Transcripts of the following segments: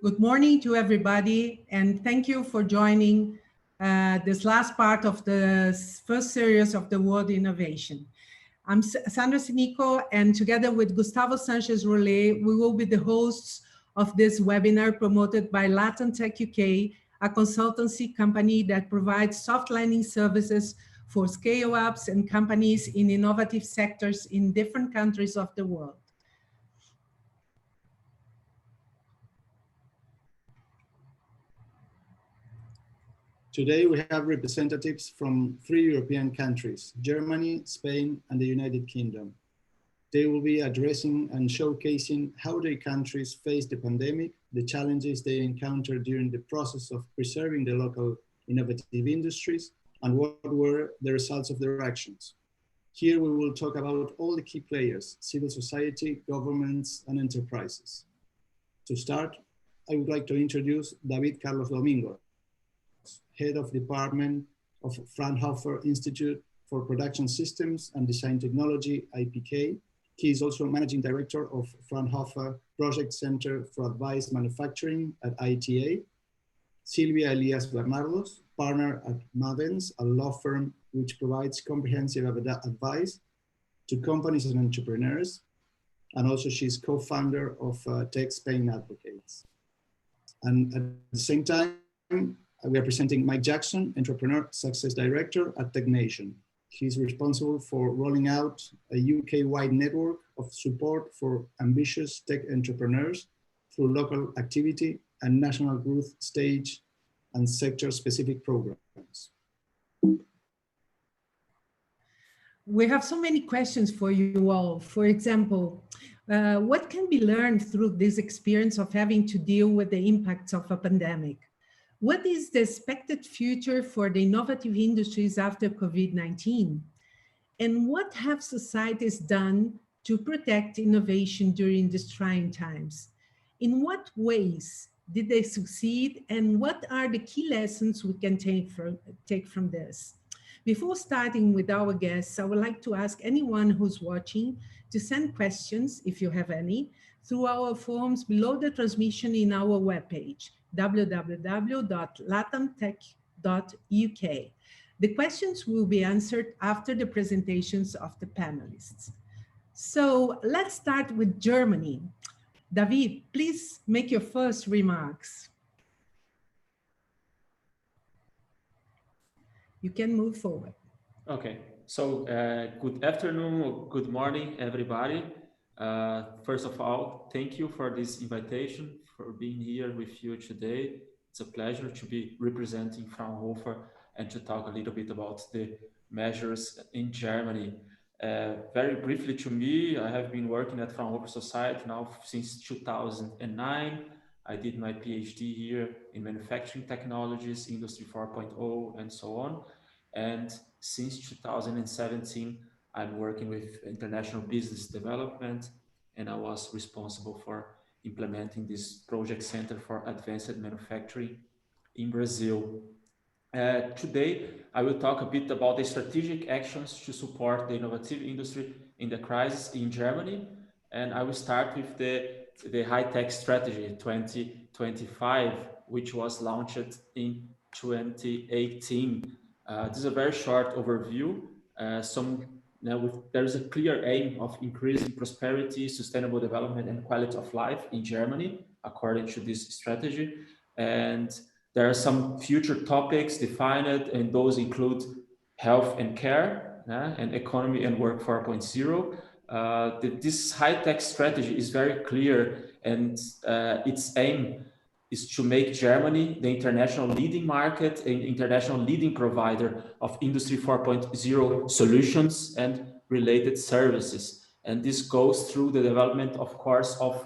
Good morning to everybody, and thank you for joining this last part of the first series of the World Innovation. I'm Sandra Sinico, and together with Gustavo Sanchez Rolé, we will be the hosts of this webinar promoted by Latin Tech UK, a consultancy company that provides soft landing services for scale-ups and companies in innovative sectors in different countries of the world. Today, we have representatives from 3 European countries, Germany, Spain, and the United Kingdom. They will be addressing and showcasing how their countries faced the pandemic, the challenges they encountered during the process of preserving the local innovative industries, and what were the results of their actions. Here, we will talk about all the key players, civil society, governments, and enterprises. To start, I would like to introduce David Carlos Domingos, Head of Department of Fraunhofer Institute for Production Systems and Design Technology, IPK. He is also Managing Director of Fraunhofer Project Center for Advanced Manufacturing at ITA. Silvia Elías Bernardos, partner at Mavens, a law firm which provides comprehensive advice to companies and entrepreneurs. And also she's co-founder of Tech Spain Advocates. And at the same time, we are presenting Mike Jackson, Entrepreneur Success Director at TechNation. He's responsible for rolling out a UK-wide network of support for ambitious tech entrepreneurs through local activity and national growth stage and sector-specific programs. We have so many questions for you all. For example, what can be learned through this experience of having to deal with the impacts of a pandemic? What is the expected future for the innovative industries after COVID-19? And what have societies done to protect innovation during these trying times? In what ways did they succeed, and what are the key lessons we can take from this? Before starting with our guests, I would like to ask anyone who's watching to send questions, if you have any, through our forms below the transmission in our webpage, www.latamtech.uk. The questions will be answered after the presentations of the panelists. So let's start with Germany. David, please make your first remarks. You can move forward. Okay, so good afternoon or good morning, everybody. First of all, thank you for this invitation, for being here with you today. It's a pleasure to be representing Fraunhofer and to talk a little bit about the measures in Germany. Very briefly to me, I have been working at Fraunhofer Society now since 2009. I did my PhD here in manufacturing technologies, Industry 4.0, and so on. And since 2017, I'm working with international business development, and I was responsible for implementing this project center for advanced manufacturing in Brazil. Today, I will talk a bit about the strategic actions to support the innovative industry in the crisis in Germany. And I will start with the high-tech strategy 2025, which was launched in 2018. This is a very short overview. There is a clear aim of increasing prosperity, sustainable development, and quality of life in Germany, according to this strategy. And there are some future topics defined, and those include health and care, and economy and work 4.0. This high-tech strategy is very clear, and its aim is to make Germany the international leading market and international leading provider of Industry 4.0 solutions and related services. And this goes through the development, of course, of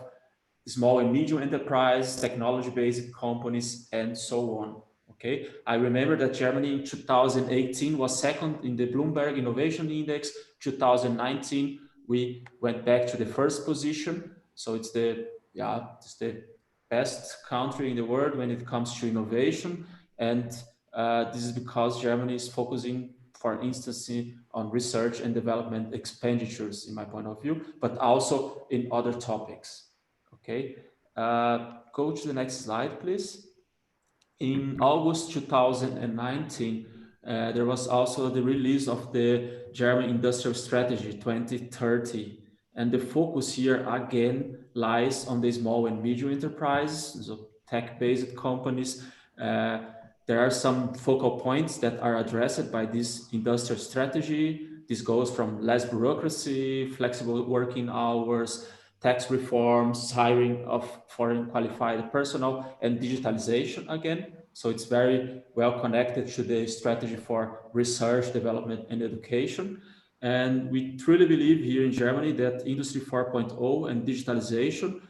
small and medium enterprise, technology-based companies, and so on. Okay, I remember that Germany in 2018 was second in the Bloomberg Innovation Index. 2019, we went back to the first position. So it's the best country in the world when it comes to innovation. And this is because Germany is focusing, for instance, on research and development expenditures, in my point of view, but also in other topics. Okay. Go to the next slide, please. In August 2019, there was also the release of the German Industrial Strategy 2030. And the focus here again lies on the small and medium enterprises, so tech-based companies. There are some focal points that are addressed by this industrial strategy. This goes from less bureaucracy, flexible working hours, tax reforms, hiring of foreign qualified personnel, and digitalization again. So it's very well connected to the strategy for research, development, and education. And we truly believe here in Germany that Industry 4.0 and digitalization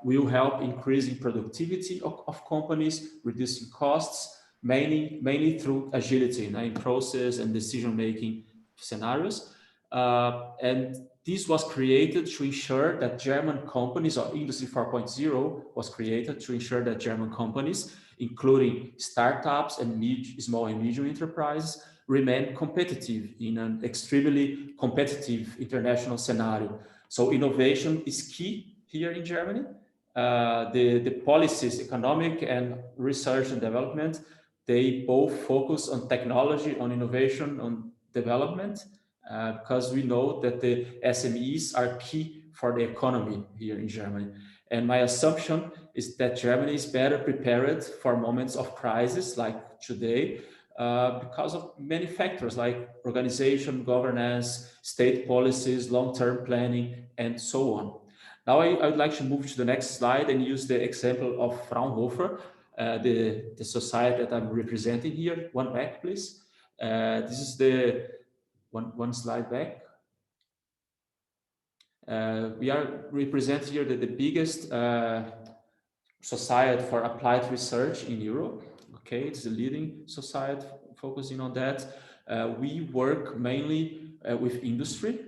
will help increasing productivity of companies, reducing costs, mainly through agility in process and decision-making scenarios. And this was created to ensure that German companies, or Industry 4.0 was created to ensure that German companies, including startups and small and medium enterprises, remain competitive in an extremely competitive international scenario. So innovation is key here in Germany. The policies, economic and research and development, they both focus on technology, on innovation, on development, because we know that the SMEs are key for the economy here in Germany. And my assumption is that Germany is better prepared for moments of crisis like today because of many factors like organization, governance, state policies, long-term planning, and so on. Now I would like to move to the next slide and use the example of Fraunhofer, the society that I'm representing here. One back, please. This is the one slide back. We are representing here the biggest society for applied research in Europe. Okay, it's a leading society focusing on that. We work mainly with industry.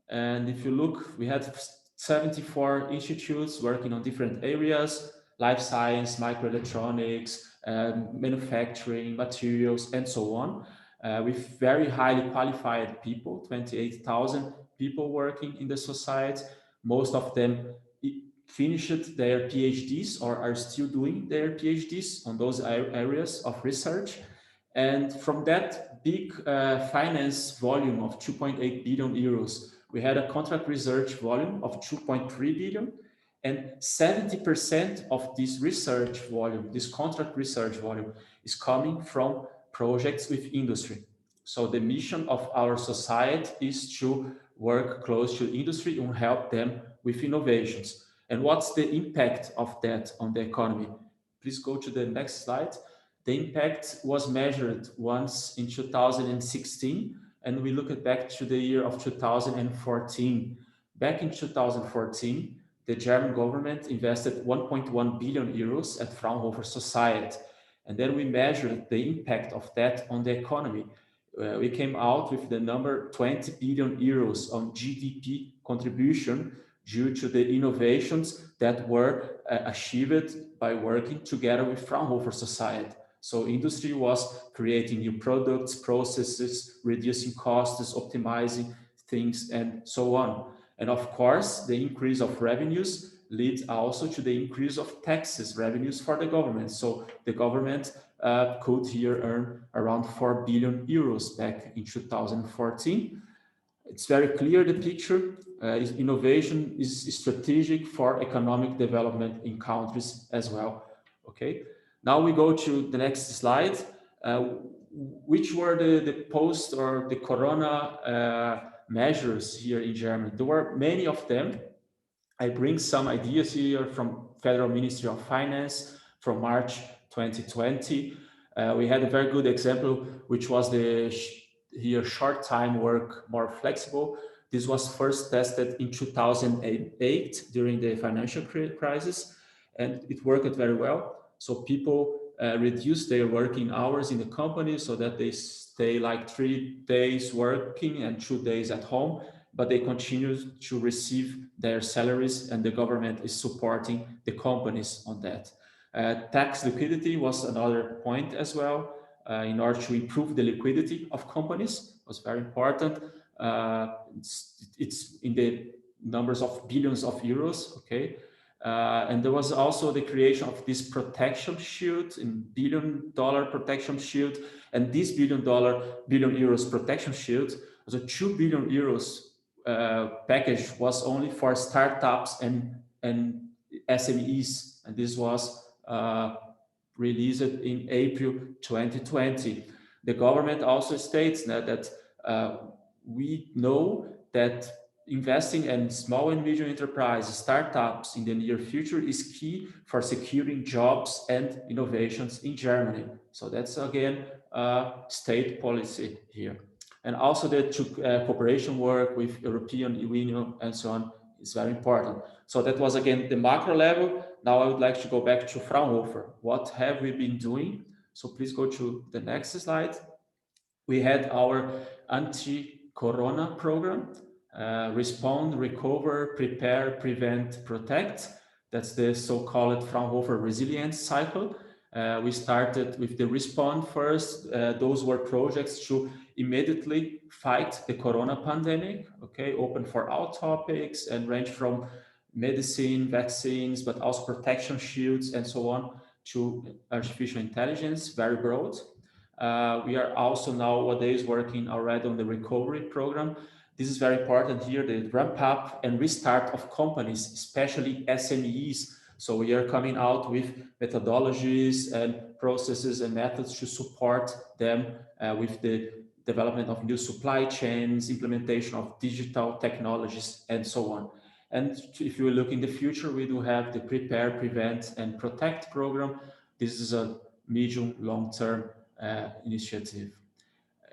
And if you look, we had 74 institutes working on different areas: life science, microelectronics, manufacturing, materials, and so on, with very highly qualified people, 28,000 people working in the society. Most of them finished their PhDs or are still doing their PhDs on those areas of research. And from that big finance volume of 2.8 billion euros, we had a contract research volume of 2.3 billion, and 70% of this research volume, this contract research volume, is coming from projects with industry. So the mission of our society is to work close to industry and help them with innovations. And what's the impact of that on the economy? Please go to the next slide. The impact was measured once in 2016, and we look back to the year of 2014. Back in 2014, the German government invested 1.1 billion euros at Fraunhofer Society. And then we measured the impact of that on the economy. We came out with the number 20 billion euros on GDP contribution due to the innovations that were achieved by working together with Fraunhofer Society. So industry was creating new products, processes, reducing costs, optimizing things, and so on. And of course, the increase of revenues leads also to the increase of taxes revenues for the government. So the government could here earn around 4 billion euros back in 2014. It's very clear, the picture. Innovation is strategic for economic development in countries as well. Okay, now we go to the next slide. Which were the post or the corona measures here in Germany? There were many of them. I bring some ideas here from Federal Ministry of Finance from March 2020. We had a very good example, which was the here short time work more flexible. This was first tested in 2008 during the financial crisis, and it worked very well. So people reduce their working hours in the company so that they stay like 3 days working and 2 days at home, but they continue to receive their salaries, and the government is supporting the companies on that. Tax liquidity was another point as well. In order to improve the liquidity of companies, was very important. It's in the numbers of billions of euros, okay? And there was also the creation of this protection shield, in $1 billion protection shield, and this $1 billion euros protection shield, the 2 billion euros package was only for startups and SMEs, and this was released in April 2020. The government also states that we know that investing in small and medium enterprises, startups in the near future is key for securing jobs and innovations in Germany. So that's again state policy here. And also the cooperation work with European Union and so on is very important. So that was again the macro level. Now I would like to go back to Fraunhofer. What have we been doing? So please go to the next slide. We had our anti-corona program, respond, recover, prepare, prevent, protect. That's the so-called Fraunhofer resilience cycle. We started with the respond first. Those were projects to immediately fight the corona pandemic, okay, open for all topics and range from medicine, vaccines, but also protection shields and so on, to artificial intelligence, very broad. We are also nowadays working already on the recovery program. This is very important here, the ramp up and restart of companies, especially SMEs. So we are coming out with methodologies and processes and methods to support them with the development of new supply chains, implementation of digital technologies, and so on. And if you look in the future, we do have the Prepare, Prevent, and Protect program. This is a medium, long-term initiative.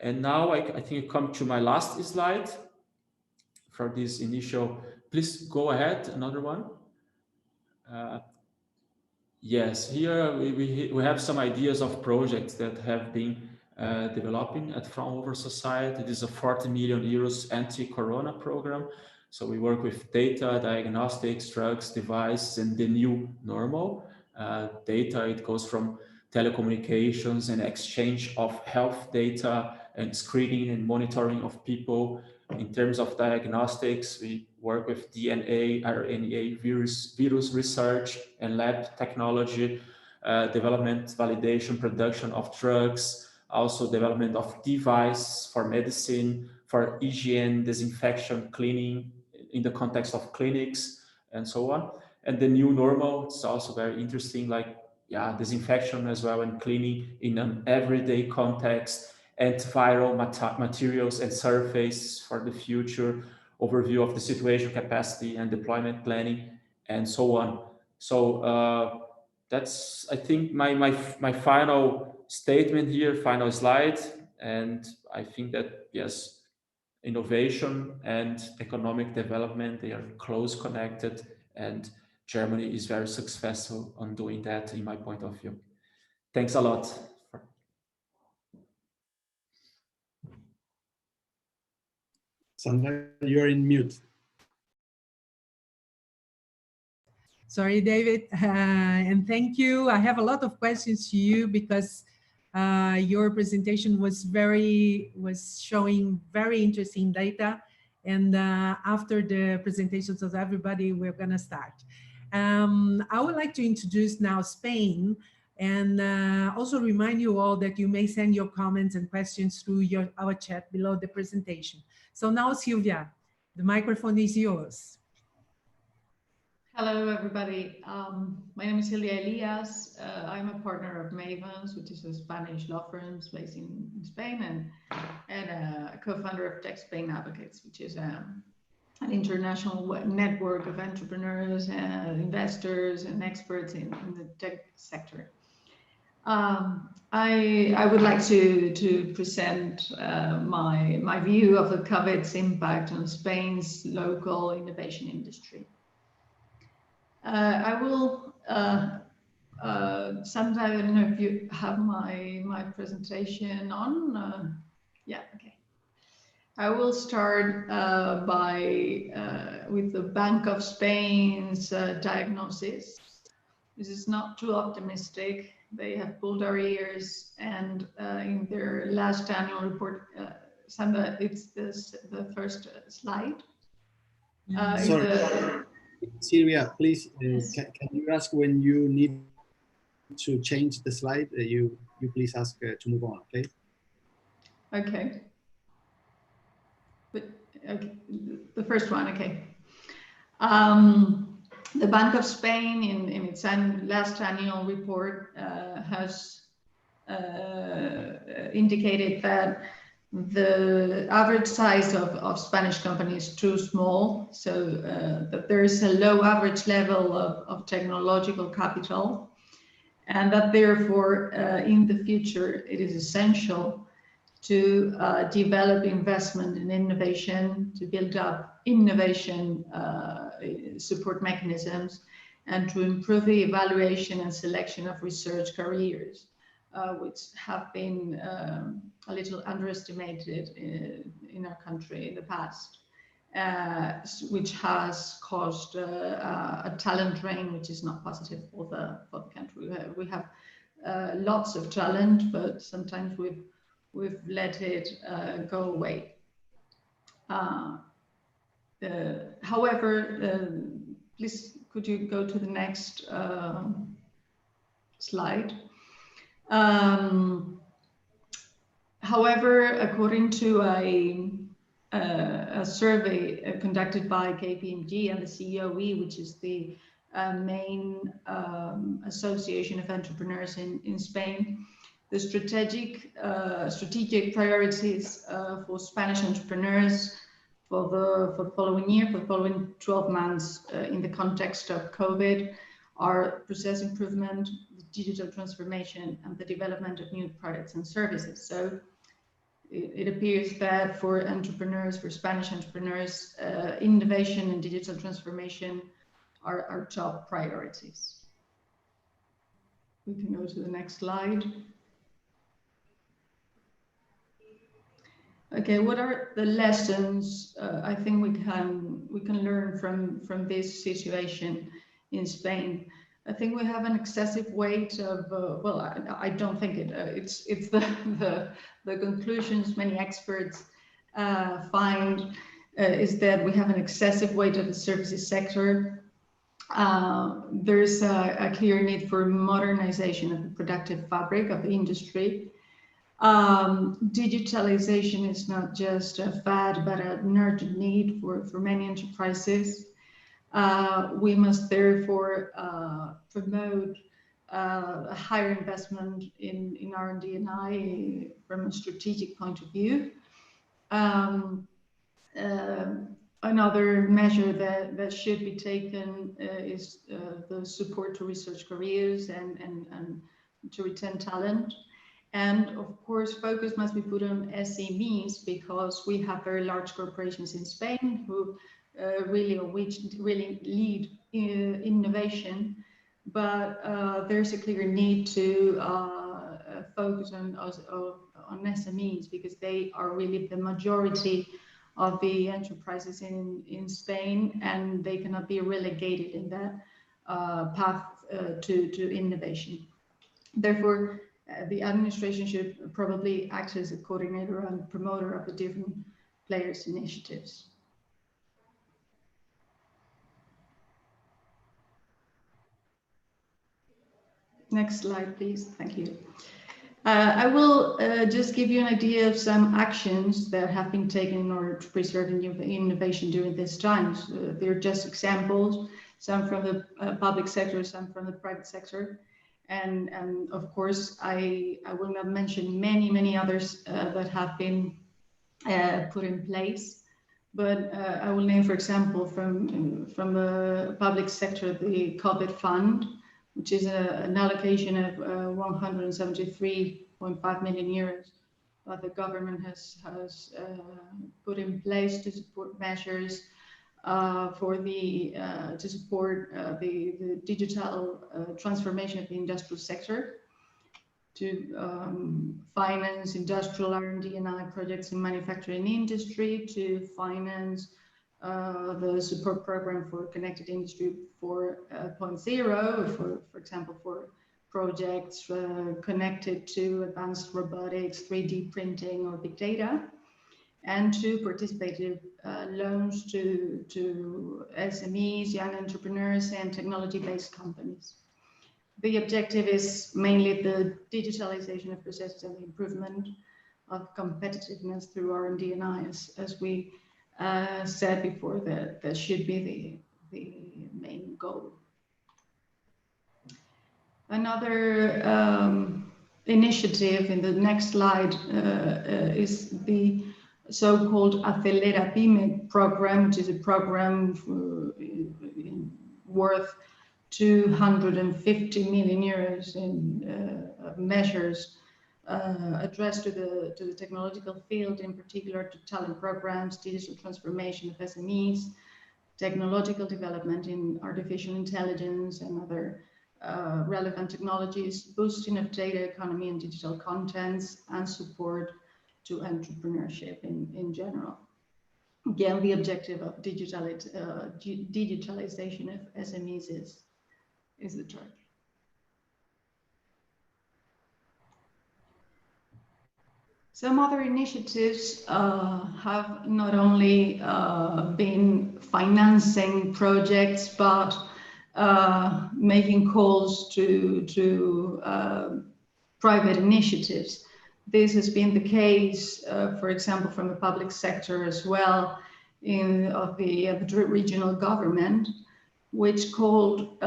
And now I think I come to my last slide for this initial. Please go ahead, another one. Yes, here we have some ideas of projects that have been developing at Fraunhofer Society. This is a 40 million euros anti-corona program. So we work with data, diagnostics, drugs, devices, and the new normal. Data, it goes from telecommunications and exchange of health data and screening and monitoring of people. In terms of diagnostics, we work with DNA, RNA, virus research and lab technology, development, validation, production of drugs, also development of devices for medicine, for hygiene, disinfection, cleaning in the context of clinics and so on. And the new normal, it's also very interesting, like disinfection as well and cleaning in an everyday context, antiviral materials and surface for the future, overview of the situation, capacity and deployment planning, and so on. So that's, I think, my final statement here, final slide. And I think that, yes, innovation and economic development, they are close connected, and Germany is very successful on doing that, in my point of view. Thanks a lot. Sandra, you're in mute. Sorry, David, and thank you. I have a lot of questions to you because your presentation was showing very interesting data. And after the presentations of everybody, we're going to start. I would like to introduce now Spain, and also remind you all that you may send your comments and questions through our chat below the presentation. So now, Silvia, the microphone is yours. Hello, everybody. My name is Silvia Elías. I'm a partner of Mavens, which is a Spanish law firm based in Spain, and a co-founder of Tech Spain Advocates, which is an international network of entrepreneurs and investors and experts in the tech sector. I would like to present my view of the COVID's impact on Spain's local innovation industry. I will, Sandra, I don't know if you have my presentation on. Yeah, okay. I will start with the Bank of Spain's diagnosis. This is not too optimistic. They have pulled our ears, and in their last annual report, Sandra, it's the first slide. Sorry. Silvia, please, Yes. can you ask when you need to change the slide? You please ask to move on, okay? Okay. But okay, the first one, okay. The Bank of Spain, in its last annual report, has indicated that the average size of Spanish companies is too small, so that there is a low average level of technological capital, and that therefore in the future it is essential to develop investment in innovation, to build up innovation support mechanisms, and to improve the evaluation and selection of research careers, which have been a little underestimated in our country in the past, which has caused a talent drain, which is not positive for the country. We have lots of talent, but sometimes we've let it go away. However, please could you go to the next slide? However, according to a survey conducted by KPMG and the COE, which is the main association of entrepreneurs in Spain, the strategic priorities for Spanish entrepreneurs for the following year, for the following 12 months in the context of COVID, are process improvement, digital transformation, and the development of new products and services. So it appears that for entrepreneurs, for Spanish entrepreneurs, innovation and digital transformation are our top priorities. We can go to the next slide. Okay, what are the lessons I think we can learn from this situation in Spain? I think we have an excessive weight of well, I don't think it's the conclusions many experts find is that we have an excessive weight of the services sector. There's a clear need for modernization of the productive fabric of the industry. Digitalization is not just a fad, but an urgent need for many enterprises. We must therefore promote a higher investment in R&D and I from a strategic point of view. Another measure that should be taken is the support to research careers and to retain talent. And of course, focus must be put on SMEs because we have very large corporations in Spain who really lead innovation, but there's a clear need to focus on SMEs because they are really the majority of the enterprises in Spain, and they cannot be relegated in that path to innovation. Therefore, the administration should probably act as a coordinator and promoter of the different players' initiatives. Next slide, please. Thank you. I will just give you an idea of some actions that have been taken in order to preserve innovation during this time. So they're just examples, some from the public sector, some from the private sector. And of course, I will not mention many others that have been put in place, but I will name, for example, from the public sector, the COVID fund, which is an allocation of 173.5 million euros that the government has put in place to support measures for to support the digital transformation of the industrial sector, to finance industrial R&D and I projects in manufacturing industry, to finance the support program for connected industry 4.0, for example, for projects connected to advanced robotics, 3D printing, or big data. and 2 participative loans to SMEs, young entrepreneurs, and technology-based companies. The objective is mainly the digitalization of processes and the improvement of competitiveness through R&D and I, as we said before, that should be the main goal. Another initiative in the next slide is the so-called Acelera PYME program, which is a program worth 250 million euros in measures addressed to the technological field, in particular to talent programs, digital transformation of SMEs, technological development in artificial intelligence and other relevant technologies, boosting of data economy and digital contents, and support to entrepreneurship in general. Again, the objective of digitalization of SMEs is the target. Some other initiatives have not only been financing projects, but making calls to private initiatives. This has been the case, for example, from the public sector as well, of the Madrid regional government, which called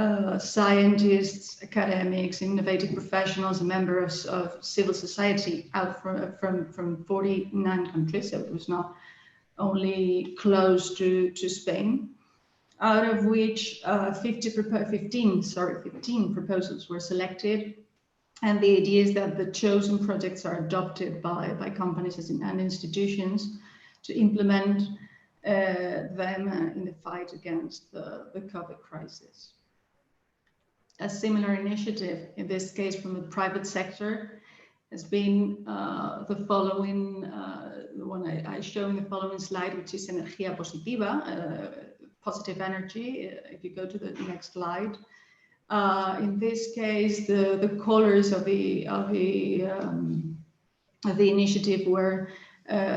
scientists, academics, innovative professionals, and members of civil society out from 49 countries, so it was not only close to Spain, out of which 15 proposals were selected. And the idea is that the chosen projects are adopted by companies and institutions to implement them in the fight against the COVID crisis. A similar initiative, in this case from the private sector, has been the following, the one I show in the following slide, which is Energía Positiva, positive energy. If you go to the next slide. In this case, the colors of the initiative were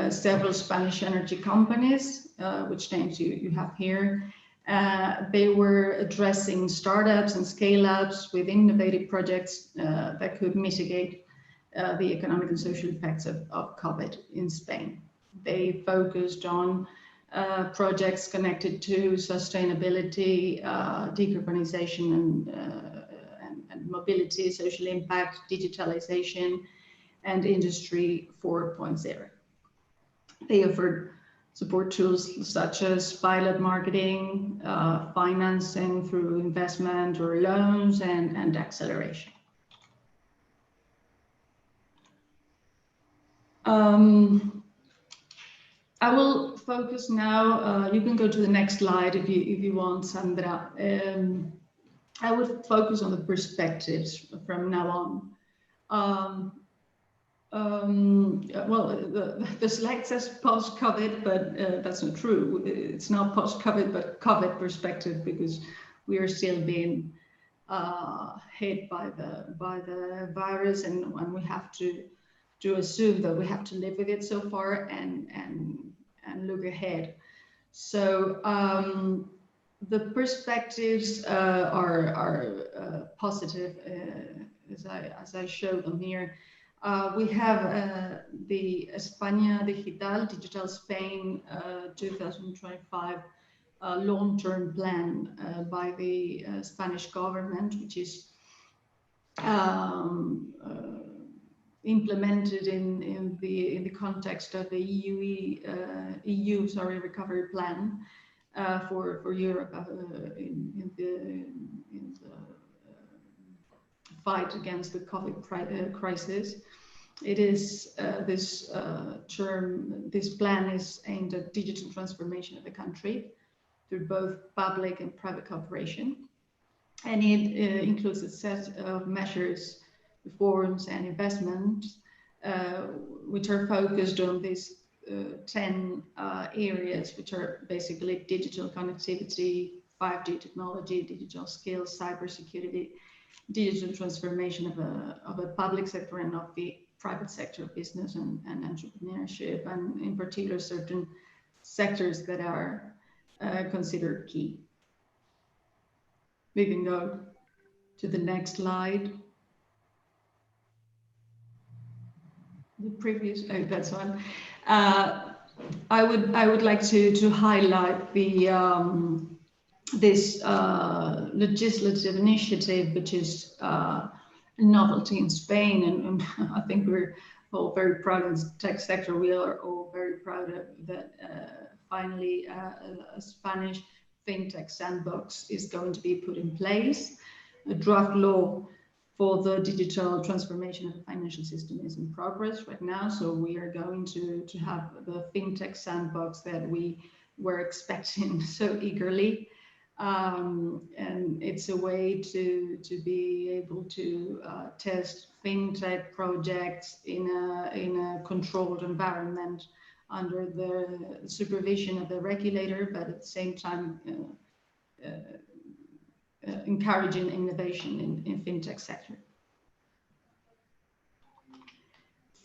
several Spanish energy companies, which names you have here. They were addressing startups and scale-ups with innovative projects that could mitigate the economic and social effects of COVID in Spain. They focused on projects connected to sustainability, decarbonization and mobility, social impact, digitalization, and Industry 4.0. They offered support tools such as pilot marketing, financing through investment or loans, and acceleration. I will focus now, you can go to the next slide if you want, Sandra. I would focus on the perspectives from now on. Well, the slide says post-COVID, but that's not true. It's not post-COVID, but COVID perspective, because we are still being hit by the virus, and we have to assume that we have to live with it so far and look ahead. So the perspectives are positive, as I show them here. We have the España Digital Spain 2025 long-term plan by the Spanish government, which is implemented in the context of the EU recovery plan for Europe in the fight against the COVID crisis. It is this plan is aimed at digital transformation of the country through both public and private cooperation, and it includes a set of measures, reforms, and investments which are focused on these 10 areas, which are basically digital connectivity, 5G technology, digital skills, cybersecurity, digital transformation of a public sector and of the private sector business and entrepreneurship, and in particular certain sectors that are considered key. We can go to the next slide. The previous, oh, that's one. I would like to highlight the this legislative initiative, which is a novelty in Spain, and I think we're all very proud of the tech sector. We are all very proud of that. Finally, a Spanish fintech sandbox is going to be put in place. A draft law for the digital transformation of the financial system is in progress right now. So we are going to have the fintech sandbox that we were expecting so eagerly. And it's a way to be able to test fintech projects in a controlled environment under the supervision of the regulator, but at the same time encouraging innovation in fintech sector.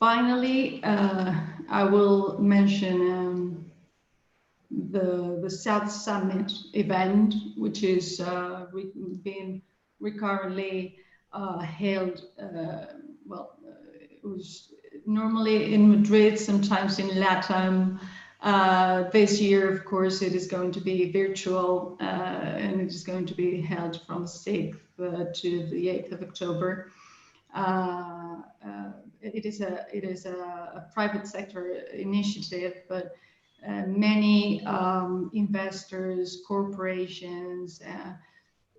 Finally, I will mention the South Summit event, which is being recurrently held. It was normally in Madrid, sometimes in Latam. This year, of course, it is going to be virtual, and it is going to be held from 6th to the 8th of October. It is a private sector initiative, but many investors, corporations,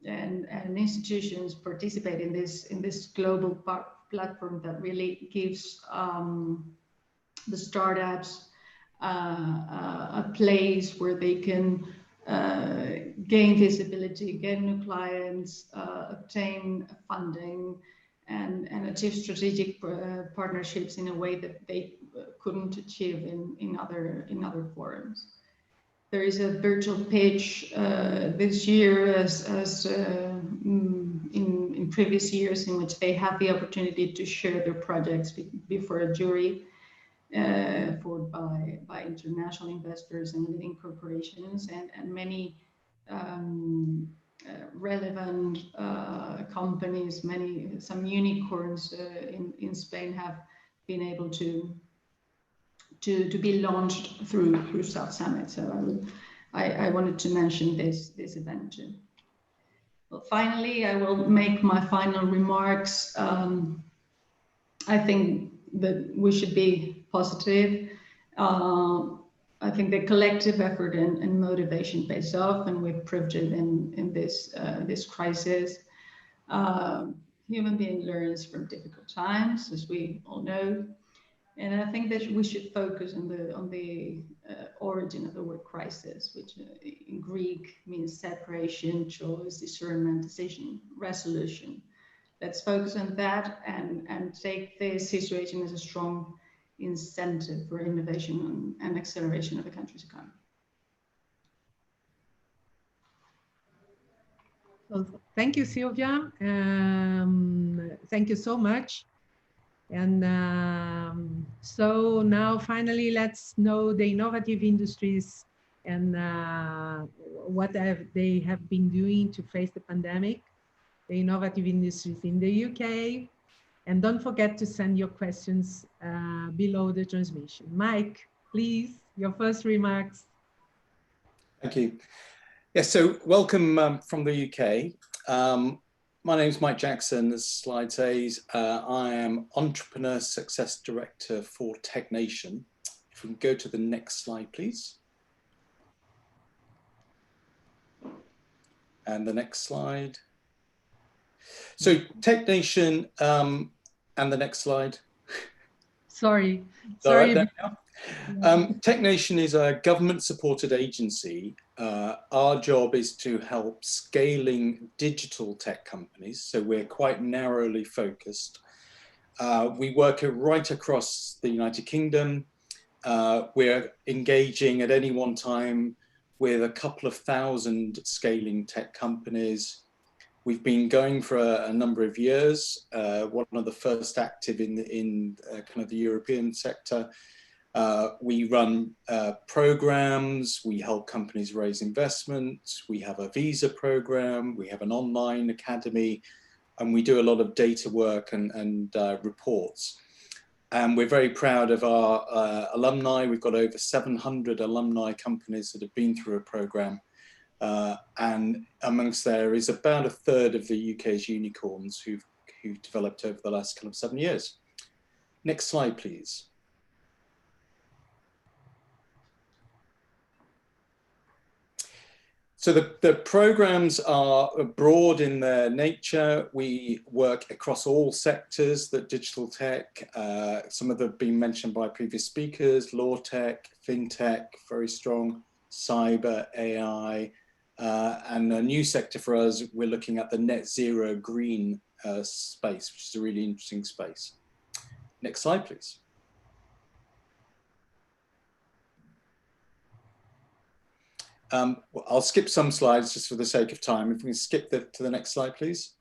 and institutions participate in this global platform that really gives the startups a place where they can gain visibility, get new clients, obtain funding, and achieve strategic partnerships in a way that they couldn't achieve in other forums. There is a virtual pitch this year, as in previous years, in which they have the opportunity to share their projects before a jury, followed by international investors and leading corporations, and many relevant companies, some unicorns in Spain have been able to be launched through South Summit. So I wanted to mention this event too. Well, finally, I will make my final remarks. I think that we should be positive. I think the collective effort and motivation pays off, and we've proved it in this crisis. Human being learns from difficult times, as we all know, and I think that we should focus on the origin of the word crisis, which in Greek means separation, choice, discernment, decision, resolution. Let's focus on that and take this situation as a strong incentive for innovation and acceleration of the country's economy. So thank you, Silvia. Thank you so much. And so now finally, let's know the innovative industries and what they have been doing to face the pandemic, the innovative industries in the UK. And don't forget to send your questions below the transmission. Mike, please, your first remarks. Thank you. Yes, so welcome from the UK. My name is Mike Jackson, as the slide says. I am Entrepreneur Success Director for TechNation. If we can go to the next slide, please. And the next slide. So TechNation, and the next slide. Sorry. TechNation is a government-supported agency. Our job is to help scaling digital tech companies, so we're quite narrowly focused. We work right across the United Kingdom. We're engaging at any one time with a couple of thousand scaling tech companies. We've been going for a number of years, one of the first active in kind of the European sector. We run programs, we help companies raise investment, we have a visa program, we have an online academy, and we do a lot of data work and reports. And we're very proud of our alumni. We've got over 700 alumni companies that have been through a program. And amongst there is about a third of the UK's unicorns who've developed over the last kind of 7 years. Next slide, please. So the programs are broad in their nature. We work across all sectors that digital tech, some of them have been mentioned by previous speakers, law tech, fintech, very strong, cyber, AI, and a new sector for us, we're looking at the net zero green space, which is a really interesting space. Next slide, please. I'll skip some slides just for the sake of time. If we can skip to the next slide, please.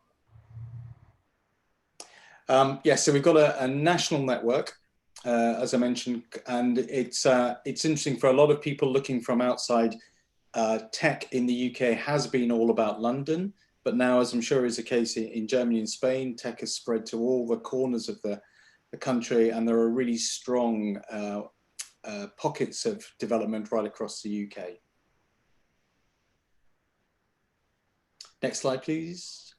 So we've got a national network, as I mentioned, and it's interesting for a lot of people looking from outside. Tech in the UK has been all about London, but now, as I'm sure is the case in Germany and Spain, tech has spread to all the corners of the country, and there are really strong pockets of development right across the UK. Next slide, please.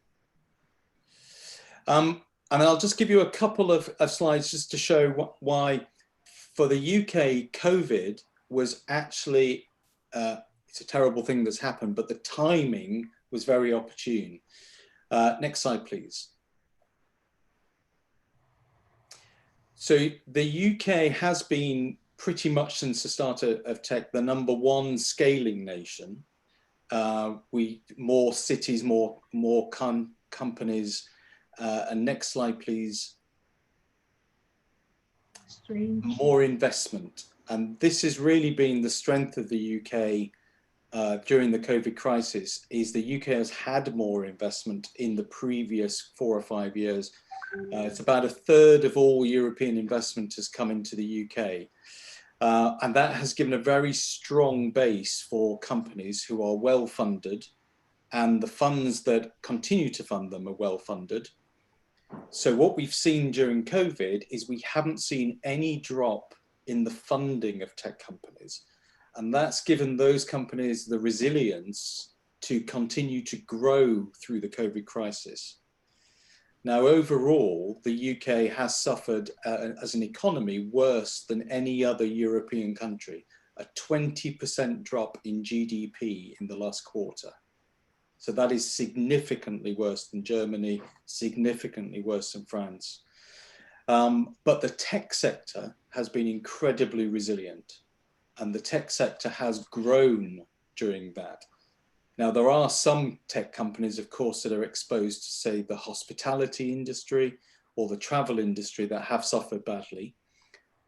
And I'll just give you a couple of slides just to show why, for the UK, COVID was actually, it's a terrible thing that's happened, but the timing was very opportune. Next slide, please. So the UK has been pretty much since the start of tech, the #1 scaling nation. More cities, more companies. And next slide, please. Strange. More investment. And this has really been the strength of the UK during the COVID crisis, is the UK has had more investment in the previous 4 or 5 years. It's about a third of all European investment has come into the UK. And that has given a very strong base for companies who are well funded, and the funds that continue to fund them are well funded. So what we've seen during COVID is we haven't seen any drop in the funding of tech companies. And that's given those companies the resilience to continue to grow through the COVID crisis. Now, overall, the UK has suffered as an economy worse than any other European country, a 20% drop in GDP in the last quarter. So that is significantly worse than Germany, significantly worse than France. But the tech sector has been incredibly resilient, and the tech sector has grown during that. Now, there are some tech companies, of course, that are exposed to, say, the hospitality industry or the travel industry that have suffered badly.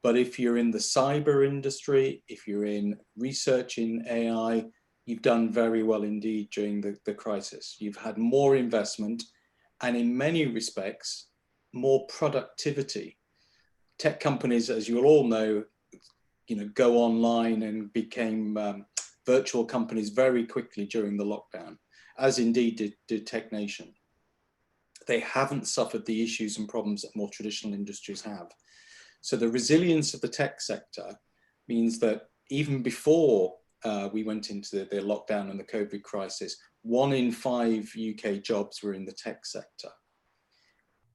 But if you're in the cyber industry, if you're in research in AI, you've done very well indeed during the crisis. You've had more investment and, in many respects, more productivity. Tech companies, as you all know, go online and became virtual companies very quickly during the lockdown, as indeed did Tech Nation. They haven't suffered the issues and problems that more traditional industries have. So the resilience of the tech sector means that even before we went into the lockdown and the COVID crisis, 1 in 5 UK jobs were in the tech sector.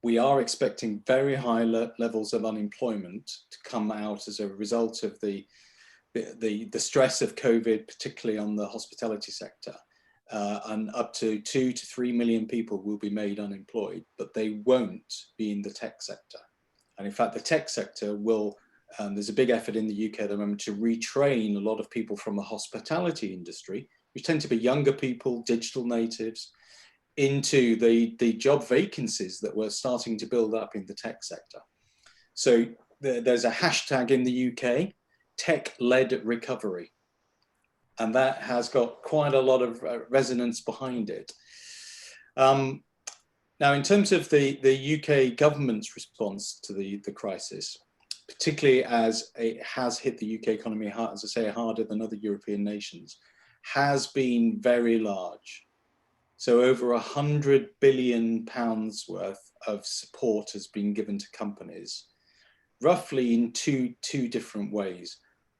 We are expecting very high levels of unemployment to come out as a result of the stress of COVID, particularly on the hospitality sector, and up to 2 to 3 million people will be made unemployed, but they won't be in the tech sector. And in fact, the tech sector will, there's a big effort in the UK at the moment to retrain a lot of people from the hospitality industry, which tend to be younger people, digital natives, into the job vacancies that we're starting to build up in the tech sector. So there's a hashtag in the UK, tech-led recovery. And that has got quite a lot of resonance behind it. Now, in terms of the UK government's response to the crisis, particularly as it has hit the UK economy, as I say, harder than other European nations, has been very large. So over £100 billion worth of support has been given to companies, roughly in two different ways.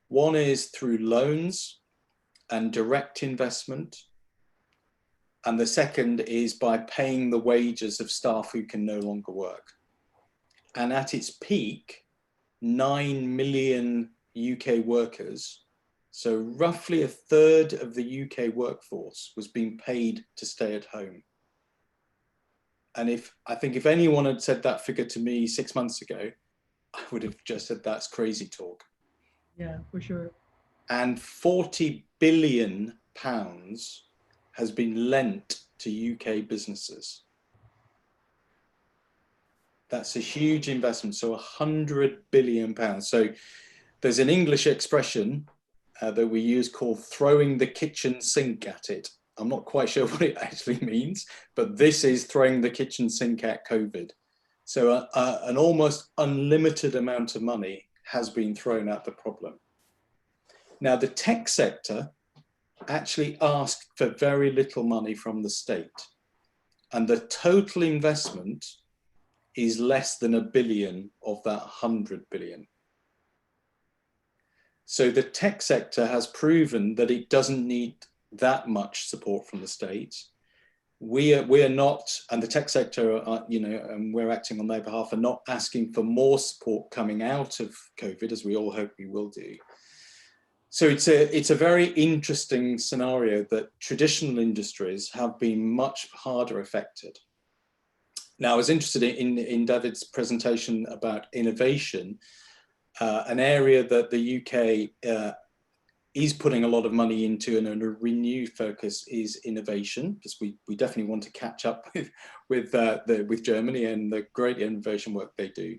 One is through loans and direct investment. And the second is by paying the wages of staff who can no longer work. And at its peak, 9 million UK workers, so roughly a third of the UK workforce, was being paid to stay at home. And I think if anyone had said that figure to me 6 months ago, I would have just said that's crazy talk. Yeah, for sure. And £40 billion has been lent to UK businesses. That's a huge investment, so £100 billion. So there's an English expression that we use called throwing the kitchen sink at it. I'm not quite sure what it actually means, but this is throwing the kitchen sink at COVID. So an almost unlimited amount of money has been thrown at the problem. Now, the tech sector actually asked for very little money from the state, and the total investment is less than £1 billion of that 100 billion. So the tech sector has proven that it doesn't need that much support from the state. We are not, and the tech sector, and we're acting on their behalf, are not asking for more support coming out of COVID, as we all hope we will do. So it's a very interesting scenario that traditional industries have been much harder affected. Now, I was interested in David's presentation about innovation. An area that the UK is putting a lot of money into, and a renewed focus is innovation, because we definitely want to catch up with Germany and the great innovation work they do.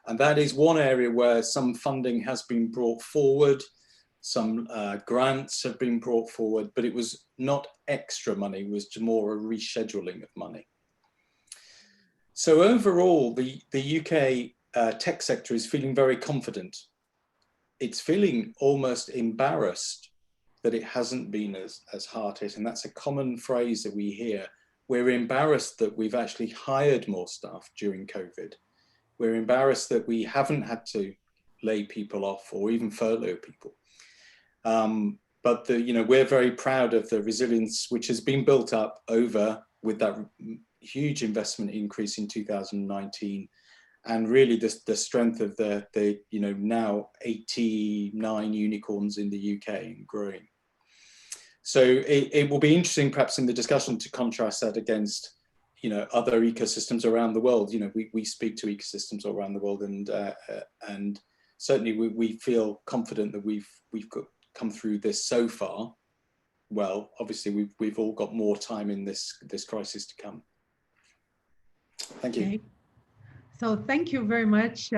And that is one area where some funding has been brought forward, some grants have been brought forward, but it was not extra money, it was more a rescheduling of money. So overall, the UK tech sector is feeling very confident. It's feeling almost embarrassed that it hasn't been as hard hit. And that's a common phrase that we hear. We're embarrassed that we've actually hired more staff during COVID. We're embarrassed that we haven't had to lay people off or even furlough people. But we're very proud of the resilience which has been built up with that huge investment increase in 2019. And really the strength of the now 89 unicorns in the UK and growing. So it will be interesting perhaps in the discussion to contrast that against other ecosystems around the world. We speak to ecosystems all around the world, and certainly we feel confident that we've come through this so far. Well, obviously we've all got more time in this crisis to come. Thank you. Okay. So thank you very much,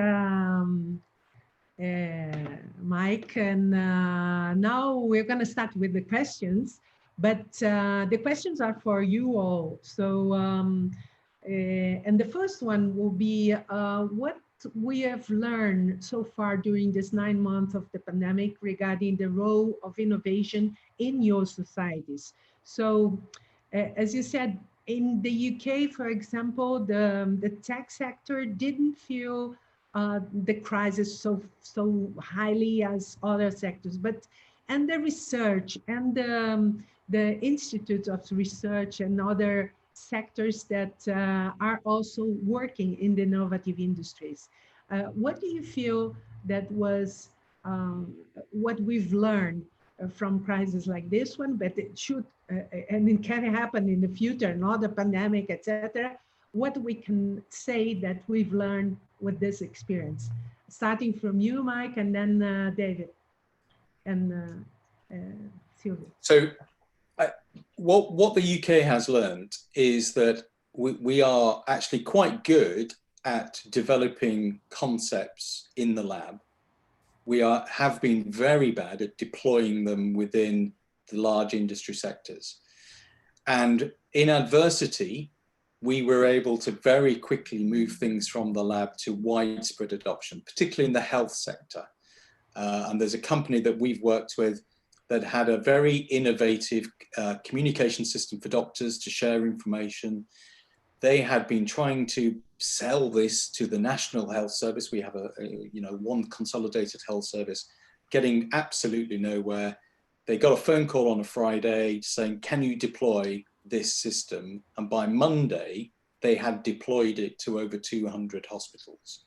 Mike. And now we're going to start with the questions, but the questions are for you all. So, and the first one will be what we have learned so far during this 9 months of the pandemic regarding the role of innovation in your societies. So, as you said, in the UK, for example, the tech sector didn't feel the crisis so highly as other sectors, and the research and the Institute of Research and other sectors that are also working in the innovative industries. What do you feel that was what we've learned from crises like this one, but it should, and it can happen in the future, another pandemic, etc. What we can say that we've learned with this experience, starting from you, Mike, and then David and Silvia. So what the UK has learned is that we are actually quite good at developing concepts in the lab. We have been very bad at deploying them within the large industry sectors. And in adversity, we were able to very quickly move things from the lab to widespread adoption, particularly in the health sector. And there's a company that we've worked with that had a very innovative communication system for doctors to share information. They had been trying to sell this to the National Health Service. We have one consolidated health service, getting absolutely nowhere. They got a phone call on a Friday saying, can you deploy this system? And by Monday, they had deployed it to over 200 hospitals.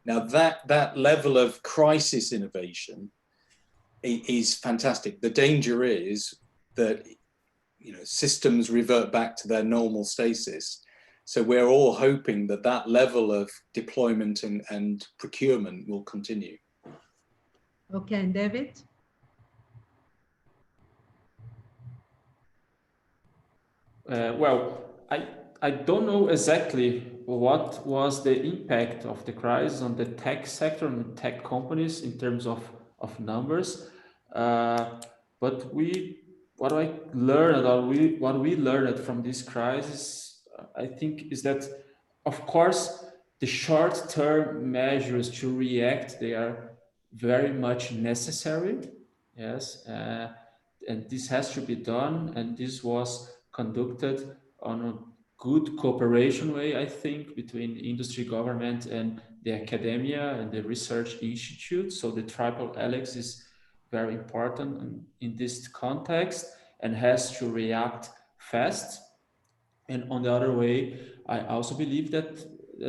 Now that level of crisis innovation is fantastic. The danger is that systems revert back to their normal stasis. So we're all hoping that that level of deployment and procurement will continue. Okay, and David? Well, I don't know exactly what was the impact of the crisis on the tech sector and tech companies in terms of numbers. But what we learned from this crisis, I think, is that, of course, the short-term measures to react, they are very much necessary. Yes, and this has to be done, and this was conducted on a good cooperation way, I think, between industry, government, and the academia and the research institute. So the triple helix is very important in this context and has to react fast. And on the other way, I also believe that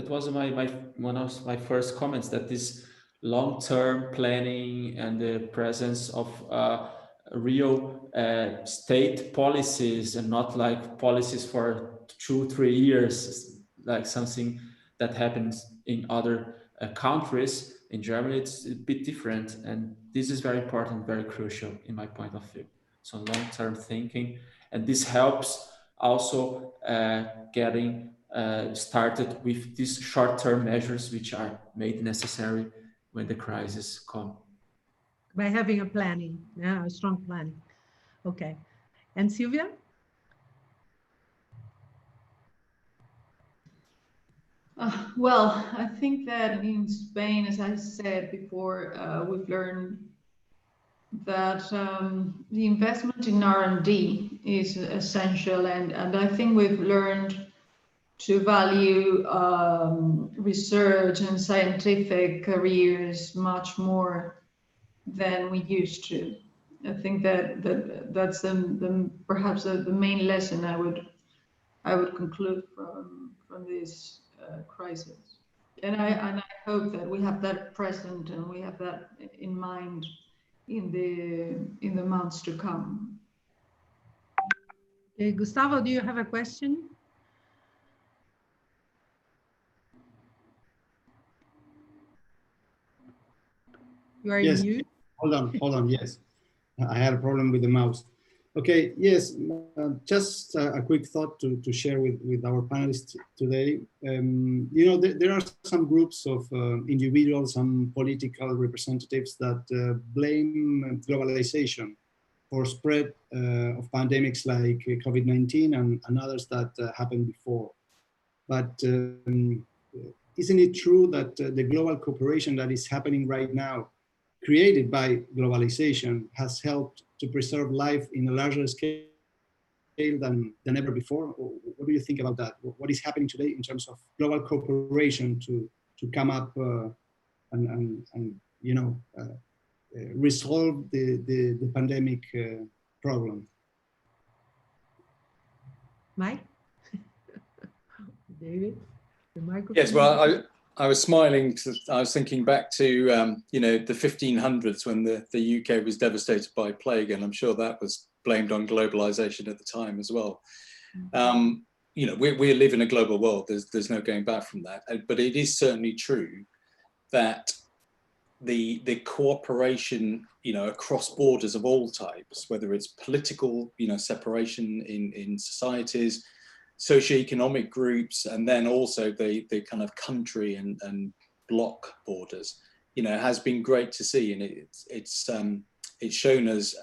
was one of my first comments, that this long-term planning and the presence of real state policies, and not like policies for 2-3 years, like something that happens in other countries. In Germany, it's a bit different, and this is very important, very crucial in my point of view. So long-term thinking, and this helps also getting started with these short-term measures which are made necessary when the crisis comes. By having a planning, yeah, a strong plan. Okay. And Silvia? Well, I think that in Spain, as I said before, we've learned that the investment in R&D is essential, and I think we've learned to value research and scientific careers much more than we used to. I think that's perhaps the main lesson I would conclude from this crisis. And I hope that we have that present and we have that in mind in the months to come. Okay, Gustavo, do you have a question? You are yes. mute. Hold on. Yes, I had a problem with the mouse. Okay, yes, just a quick thought to share with our panelists today. There are some groups of individuals and political representatives that blame globalization for spread of pandemics like COVID-19 and others that happened before. But isn't it true that the global cooperation that is happening right now, created by globalization, has helped to preserve life in a larger scale than ever before? What do you think about that? What is happening today in terms of global cooperation to come up and resolve the pandemic problem? Mike? David? The microphone? Yes, well, I was smiling. I was thinking back to, the 1500s when the UK was devastated by plague, and I'm sure that was blamed on globalization at the time as well. We live in a global world. There's no going back from that. But it is certainly true that the cooperation, across borders of all types, whether it's political, separation in societies, socioeconomic groups, and then also the kind of country and block borders, has been great to see, and it's shown us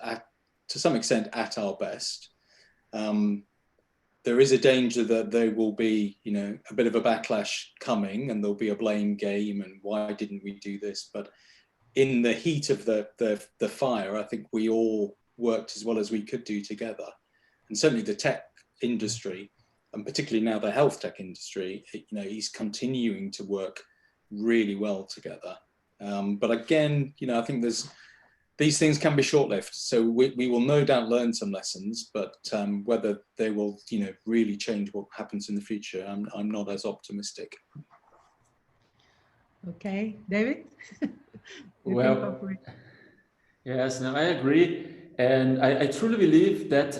to some extent at our best. there is a danger that there will be, you know, a bit of a backlash coming, and there'll be a blame game and why didn't we do this? But in the heat of the fire, I think we all worked as well as we could do together. And certainly the tech industry, and particularly now the health tech industry, you know, is continuing to work really well together. But again, you know, I think these things can be short-lived. So we will no doubt learn some lessons, but whether they will, you know, really change what happens in the future, I'm not as optimistic. Okay, David? Well, yes, no, I agree. And I truly believe that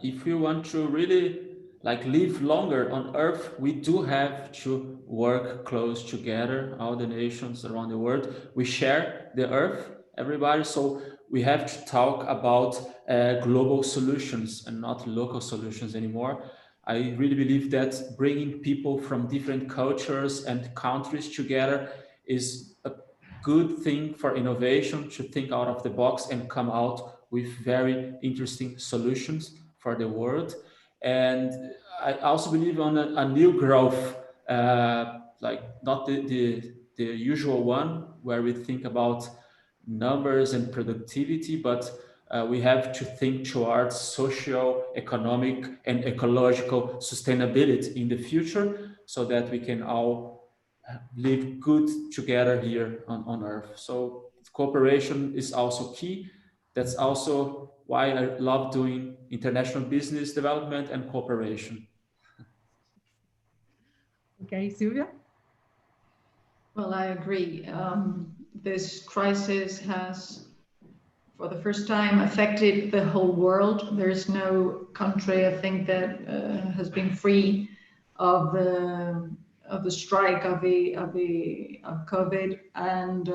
if we want to really like live longer on Earth, we do have to work close together, all the nations around the world. We share the Earth, everybody. So we have to talk about global solutions and not local solutions anymore. I really believe that bringing people from different cultures and countries together is a good thing for innovation, to think out of the box and come out with very interesting solutions for the world. And I also believe on a new growth, like not the usual one where we think about numbers and productivity, but we have to think towards social, economic, and ecological sustainability in the future, so that we can all live good together here on Earth. So cooperation is also key. That's also why I love doing international business development and cooperation. Okay, Silvia? Well, I agree. This crisis has, for the first time, affected the whole world. There's no country, I think, that has been free of the strike of COVID. And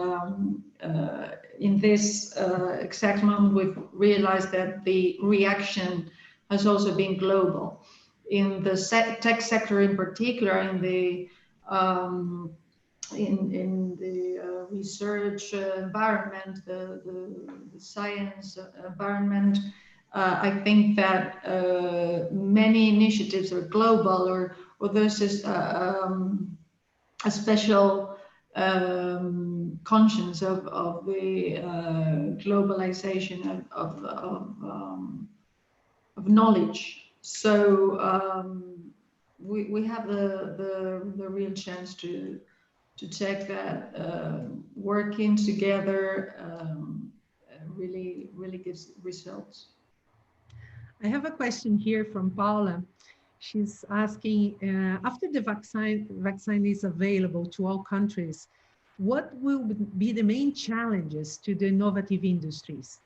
in this exact moment, we've realized that the reaction has also been global. In the tech sector, in particular, in the research environment, the science environment, I think that many initiatives are global, or there's a special conscience of the globalization of knowledge. So we have the real chance to check that working together really gives results. I have a question here from Paula. She's asking, after the vaccine is available to all countries, what will be the main challenges to the innovative industries?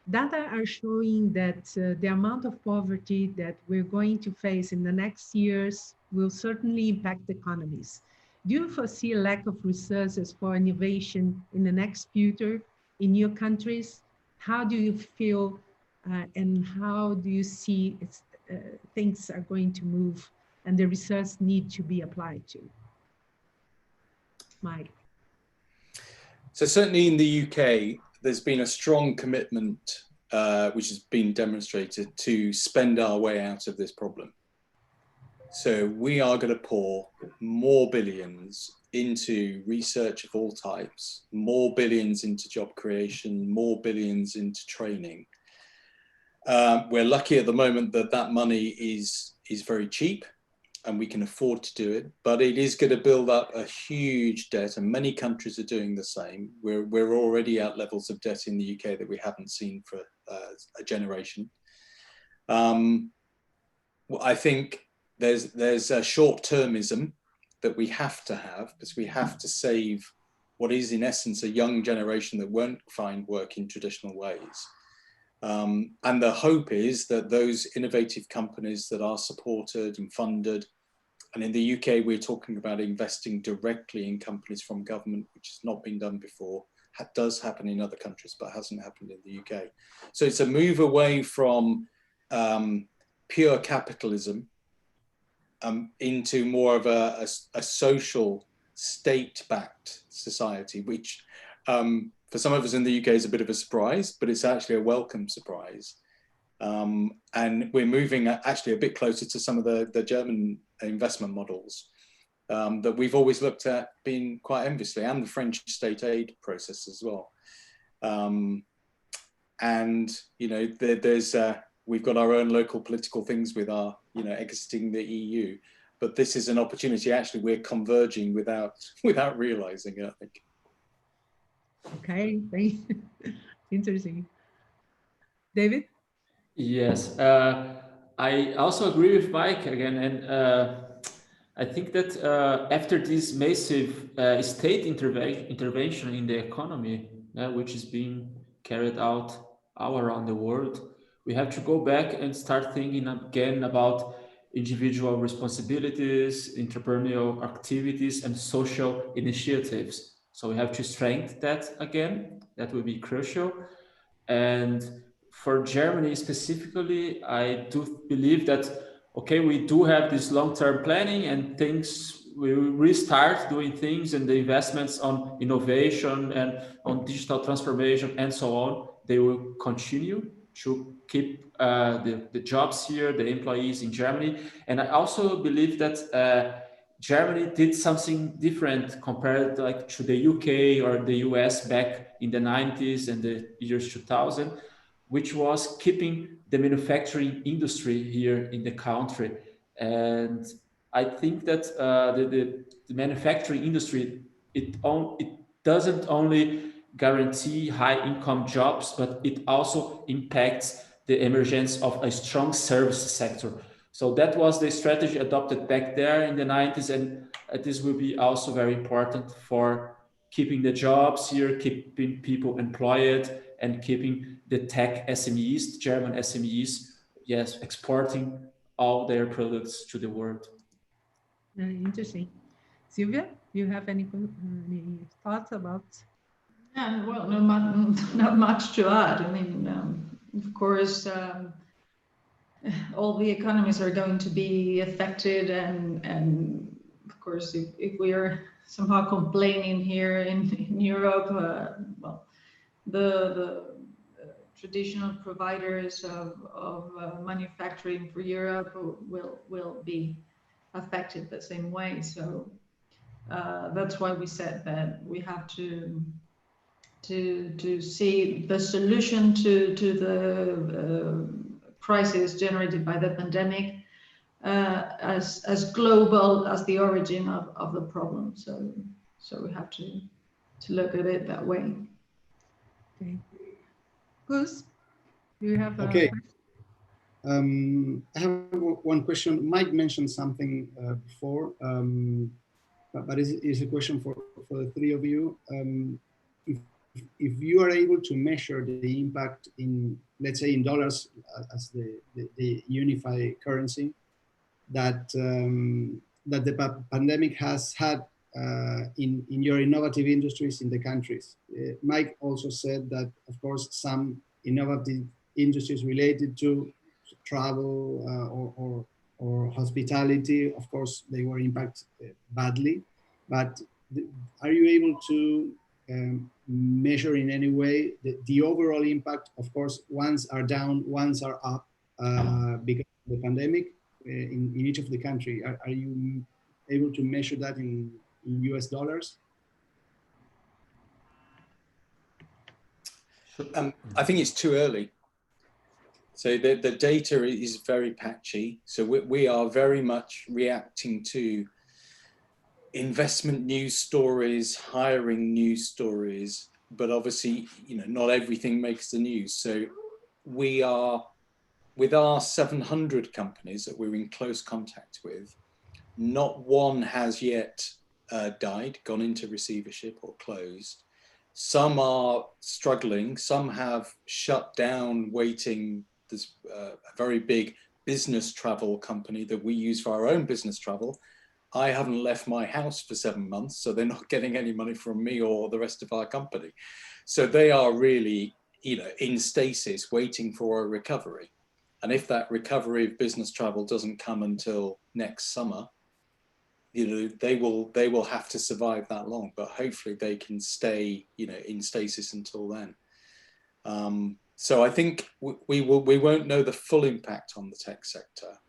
Data are showing that the amount of poverty that we're going to face in the next years will certainly impact economies. Do you foresee a lack of resources for innovation in the next future in your countries? How do you feel and how do you see things are going to move and the research need to be applied to? Mike. So certainly in the UK, there's been a strong commitment, which has been demonstrated, to spend our way out of this problem. So we are going to pour more billions into research of all types, more billions into job creation, more billions into training. We're lucky at the moment that that money is very cheap and we can afford to do it, but it is going to build up a huge debt, and many countries are doing the same. We're already at levels of debt in the UK that we haven't seen for a generation. I think there's a short-termism that we have to have, because we have to save what is in essence a young generation that won't find work in traditional ways. And the hope is that those innovative companies that are supported and funded, and in the UK, we're talking about investing directly in companies from government, which has not been done before. It does happen in other countries, but hasn't happened in the UK. So it's a move away from pure capitalism into more of a social state-backed society, which for some of us in the UK is a bit of a surprise, but it's actually a welcome surprise. And we're moving actually a bit closer to some of the German investment models that we've always looked at being quite enviously, and the French state aid process as well. And, you know, we've got our own local political things with our, you know, exiting the EU, but this is an opportunity. Actually, we're converging without realizing it, I think. Okay, interesting. David? Yes, I also agree with Mike again, and I think that after this massive state intervention in the economy, which is being carried out all around the world, we have to go back and start thinking again about individual responsibilities, entrepreneurial activities, and social initiatives. So we have to strengthen that again. That will be crucial. And for Germany specifically, I do believe that, okay, we do have this long-term planning and things, we will restart doing things, and the investments on innovation and on digital transformation and so on, they will continue to keep the jobs here, the employees in Germany. And I also believe that Germany did something different compared to the UK or the US back in the 90s and the years 2000, which was keeping the manufacturing industry here in the country. And I think that the manufacturing industry, it doesn't only guarantee high income jobs, but it also impacts the emergence of a strong service sector. So that was the strategy adopted back there in the 90s, and this will be also very important for keeping the jobs here, keeping people employed, and keeping the tech SMEs, German SMEs, yes, exporting all their products to the world. Interesting. Silvia, you have any thoughts about? Yeah, well, not much to add. I mean, of course, all the economies are going to be affected, and of course, if we are somehow complaining here in Europe, well, the traditional providers of manufacturing for Europe will be affected the same way. So that's why we said that we have to see the solution to the crisis generated by the pandemic as global as the origin of the problem. So we have to look at it that way. Okay. Gus, do you have a question? I have one question. Mike mentioned something before, but it's a question for the three of you. If you are able to measure the impact in, let's say, in dollars as the unified currency that the pandemic has had in your innovative industries in the countries. Mike also said that, of course, some innovative industries related to travel or hospitality, of course, they were impacted badly. But are you able to measure in any way the overall impact? Of course, ones are down, ones are up because of the pandemic in each of the country. Are you able to measure that in US dollars? I think it's too early. So the data is very patchy. So we are very much reacting to investment news stories, hiring news stories, but obviously, you know, not everything makes the news. So we are, with our 700 companies that we're in close contact with, not one has yet died, gone into receivership or closed. Some are struggling, some have shut down waiting. There's a very big business travel company that we use for our own business travel. I haven't left my house for 7 months, so they're not getting any money from me or the rest of our company. So they are really, you know, in stasis, waiting for a recovery. And if that recovery of business travel doesn't come until next summer, you know, they will have to survive that long. But hopefully they can stay, you know, in stasis until then. So I think we won't know the full impact on the tech sector,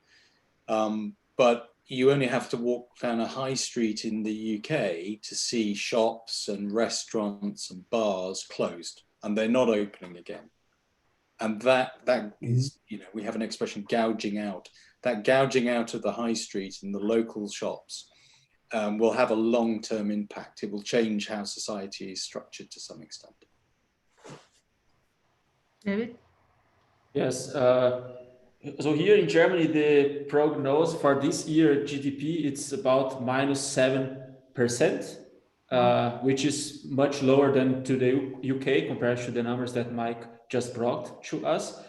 but you only have to walk down a high street in the UK to see shops and restaurants and bars closed, and they're not opening again. And that is, you know, we have an expression, gouging out. That gouging out of the high street and the local shops will have a long-term impact. It will change how society is structured to some extent. David? Yes. So here in Germany, the prognosis for this year GDP, it's about -7%, which is much lower than to the UK compared to the numbers that Mike just brought to us.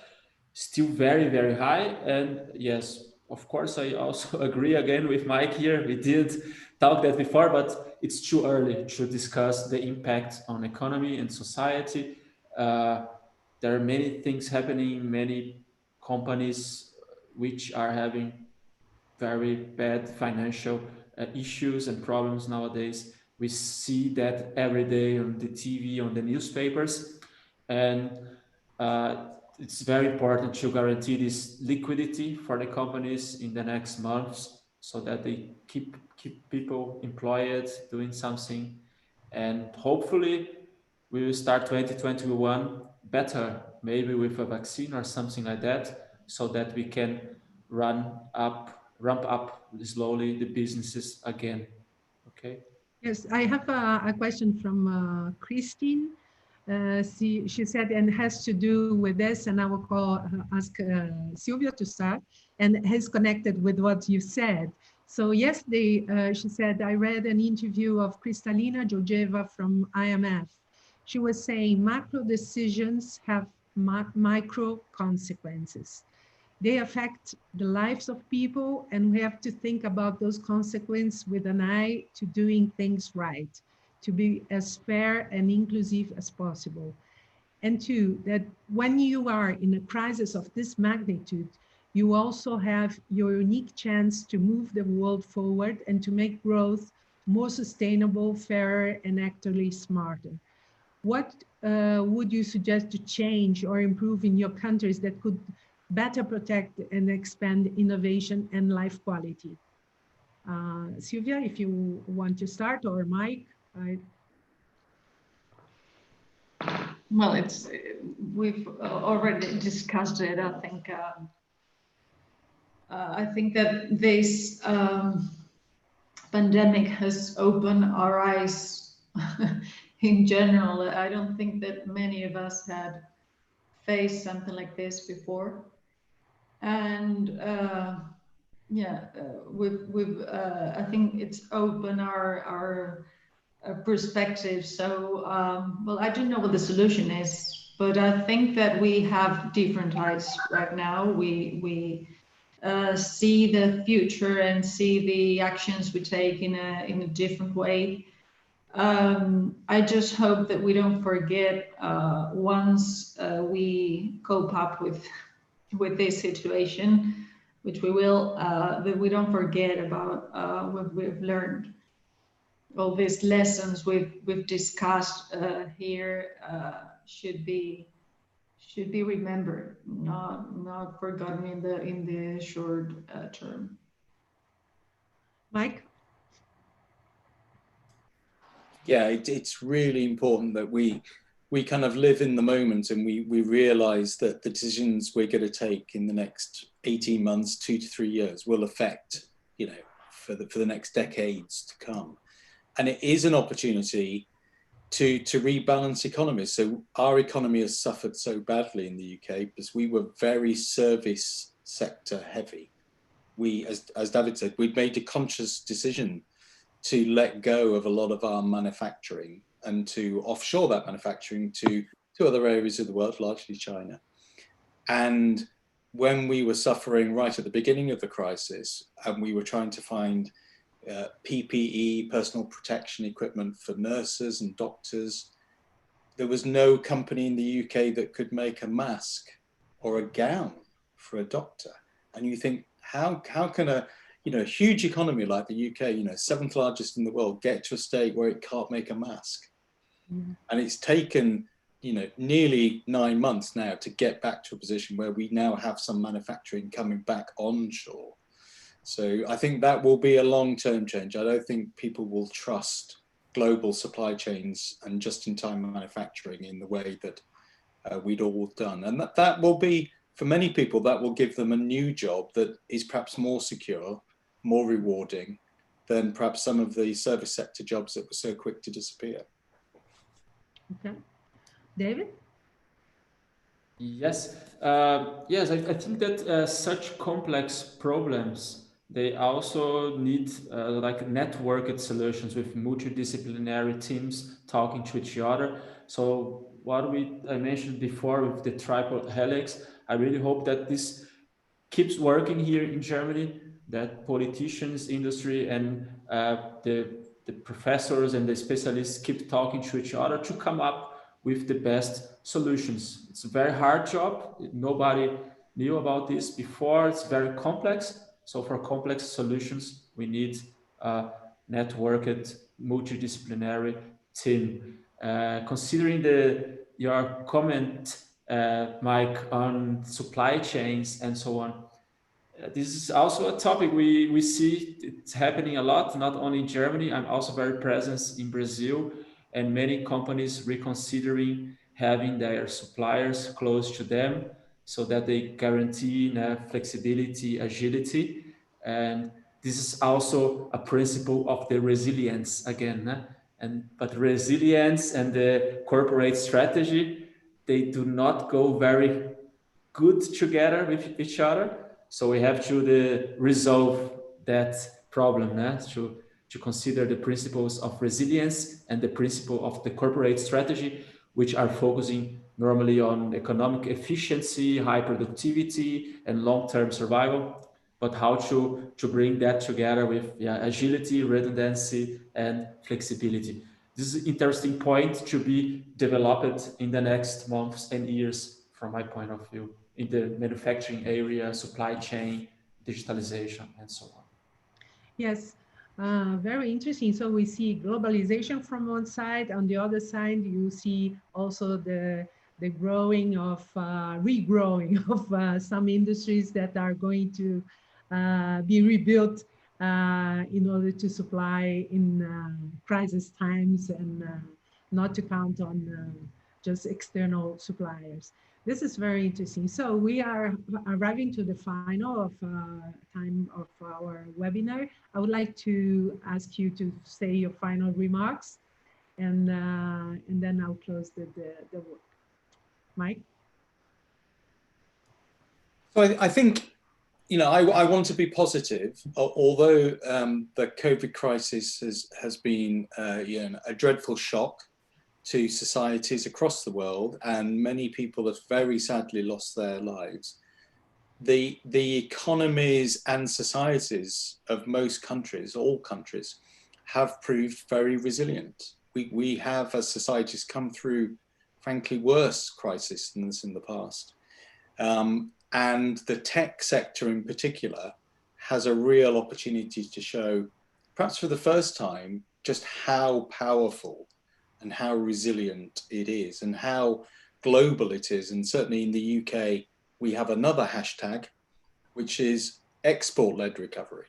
Still very, very high. And yes, of course, I also agree again with Mike here. We did talk that before, but it's too early to discuss the impact on economy and society. There are many things happening, many companies which are having very bad financial issues and problems nowadays. We see that every day on the TV, on the newspapers, and it's very important to guarantee this liquidity for the companies in the next months so that they keep people employed, doing something, and hopefully we will start 2021 better, maybe with a vaccine or something like that, so that we can ramp up slowly the businesses again. Okay. Yes, I have a question from Christine. She said, and has to do with this, and I will ask Silvia to start, and has connected with what you said. So yesterday, she said, I read an interview of Kristalina Georgieva from IMF. She was saying macro decisions have micro consequences. They affect the lives of people, and we have to think about those consequences with an eye to doing things right, to be as fair and inclusive as possible. And two, that when you are in a crisis of this magnitude, you also have your unique chance to move the world forward and to make growth more sustainable, fairer, and actually smarter. What would you suggest to change or improve in your countries that could better protect and expand innovation and life quality? Silvia, if you want to start, or Mike. Well, we've already discussed it. I think that this pandemic has opened our eyes in general. I don't think that many of us had faced something like this before, and I think it's opened our perspective. So, well, I don't know what the solution is, but I think that we have different eyes right now. We see the future and see the actions we take in a different way. I just hope that we don't forget once we cope up with this situation, which we will, that we don't forget about what we've learned. All these lessons we've discussed here should be remembered, not forgotten in the short term. Mike? Yeah, it's really important that we kind of live in the moment, and we realize that the decisions we're going to take in the next 18 months, 2 to 3 years will affect, you know, for the next decades to come. And it is an opportunity to rebalance economies. So our economy has suffered so badly in the UK because we were very service sector heavy. We, as David said, we'd made a conscious decision to let go of a lot of our manufacturing and to offshore that manufacturing to other areas of the world, largely China. And when we were suffering right at the beginning of the crisis, and we were trying to find PPE, personal protection equipment for nurses and doctors, there was no company in the UK that could make a mask or a gown for a doctor. And you think, how can a huge economy like the UK, 7th largest in the world, get to a state where it can't make a mask? Mm. And it's taken nearly 9 months now to get back to a position where we now have some manufacturing coming back onshore. So I think that will be a long-term change. I don't think people will trust global supply chains and just-in-time manufacturing in the way that we'd all done. And that will be, for many people, that will give them a new job that is perhaps more secure, more rewarding than perhaps some of the service sector jobs that were so quick to disappear. Okay. David? Yes, yes, I think that such complex problems, they also need like networked solutions with multidisciplinary teams talking to each other. So what I mentioned before with the triple helix, I really hope that this keeps working here in Germany, that politicians, industry, and the professors and the specialists keep talking to each other to come up with the best solutions. It's a very hard job. Nobody knew about this before. It's very complex. So for complex solutions, we need a networked, multidisciplinary team. Considering your comment, Mike, on supply chains and so on, this is also a topic we see it's happening a lot, not only in Germany. I'm also very present in Brazil, and many companies reconsidering having their suppliers close to them so that they guarantee flexibility, agility. And this is also a principle of the resilience again. But resilience and the corporate strategy, they do not go very good together with each other. So we have to resolve that problem, to consider the principles of resilience and the principle of the corporate strategy, which are focusing normally on economic efficiency, high productivity, and long-term survival, but how to bring that together with agility, redundancy, and flexibility. This is an interesting point to be developed in the next months and years from my point of view, in the manufacturing area, supply chain, digitalization, and so on. Yes, very interesting. So we see globalization from one side. On the other side, you see also the growing of, regrowing of some industries that are going to be rebuilt in order to supply in crisis times and not to count on just external suppliers. This is very interesting. So we are arriving to the final of time of our webinar. I would like to ask you to say your final remarks, and then I'll close the work. Mike? So I think, I want to be positive, although the COVID crisis has been a dreadful shock to societies across the world, and many people have very sadly lost their lives. The economies and societies of most countries, all countries, have proved very resilient. We have, as societies, come through, frankly, worse crises than this in the past. And the tech sector in particular has a real opportunity to show, perhaps for the first time, just how powerful and how resilient it is and how global it is. And certainly in the UK, we have another hashtag, which is export-led recovery.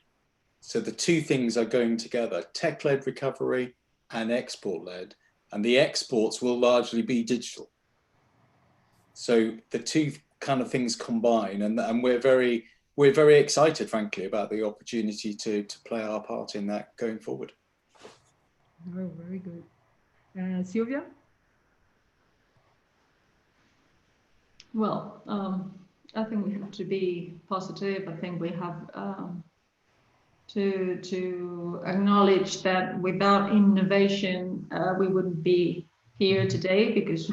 So the two things are going together, tech-led recovery and export-led, and the exports will largely be digital. So the two kind of things combine, and we're very excited, frankly, about the opportunity to play our part in that going forward. Oh, very good. Silvia? Well, I think we have to be positive. I think we have to acknowledge that without innovation, we wouldn't be here today, because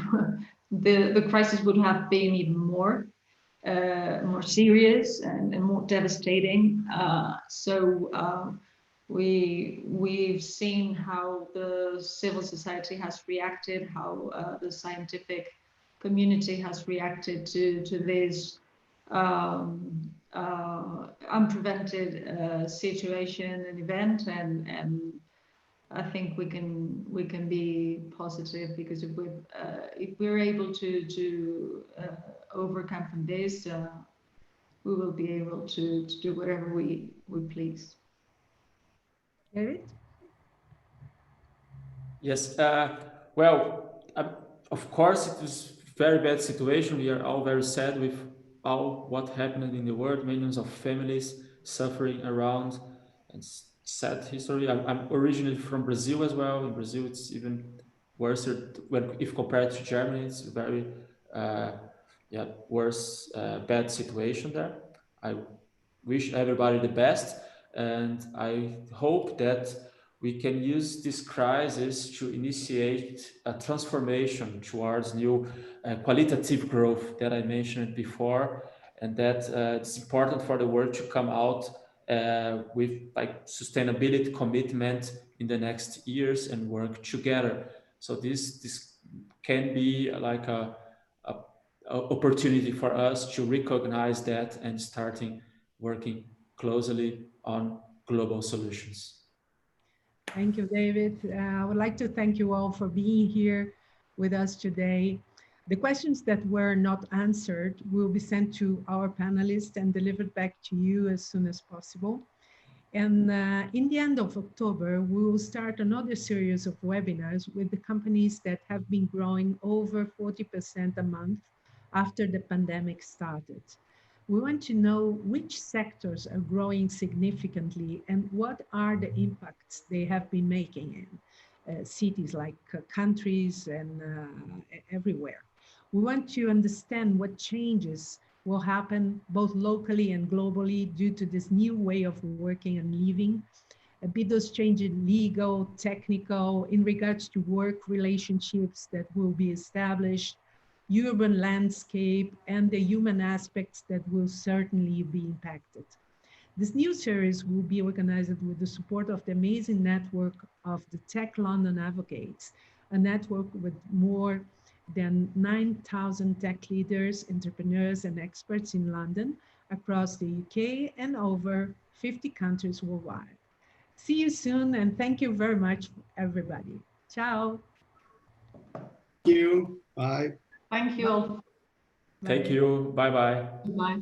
the crisis would have been even more serious and more devastating. We've seen how the civil society has reacted, how the scientific community has reacted to this unprevented situation and event, and I think we can be positive, because if we're able to overcome from this, we will be able to do whatever we please. David? Yes. Well, of course, it was a very bad situation. We are all very sad with all what happened in the world. Millions of families suffering around, and sad history. I'm originally from Brazil as well. In Brazil, it's even worse if compared to Germany. It's a very worse, bad situation there. I wish everybody the best, and I hope that we can use this crisis to initiate a transformation towards new qualitative growth that I mentioned before, and that it's important for the world to come out with like sustainability commitment in the next years and work together. So this can be like a opportunity for us to recognize that and starting working closely on global solutions. Thank you, David. I would like to thank you all for being here with us today. The questions that were not answered will be sent to our panelists and delivered back to you as soon as possible. And in the end of October, we will start another series of webinars with the companies that have been growing over 40% a month after the pandemic started. We want to know which sectors are growing significantly and what are the impacts they have been making in cities like countries and everywhere. We want to understand what changes will happen both locally and globally due to this new way of working and living. Be those changes legal, technical, in regards to work relationships that will be established, urban landscape, and the human aspects that will certainly be impacted. This new series will be organized with the support of the amazing network of the Tech London Advocates, a network with more than 9,000 tech leaders, entrepreneurs, and experts in London, across the UK, and over 50 countries worldwide. See you soon, and thank you very much, everybody. Ciao. Thank you. Bye. Thank you all. Thank you. Bye-bye. Bye.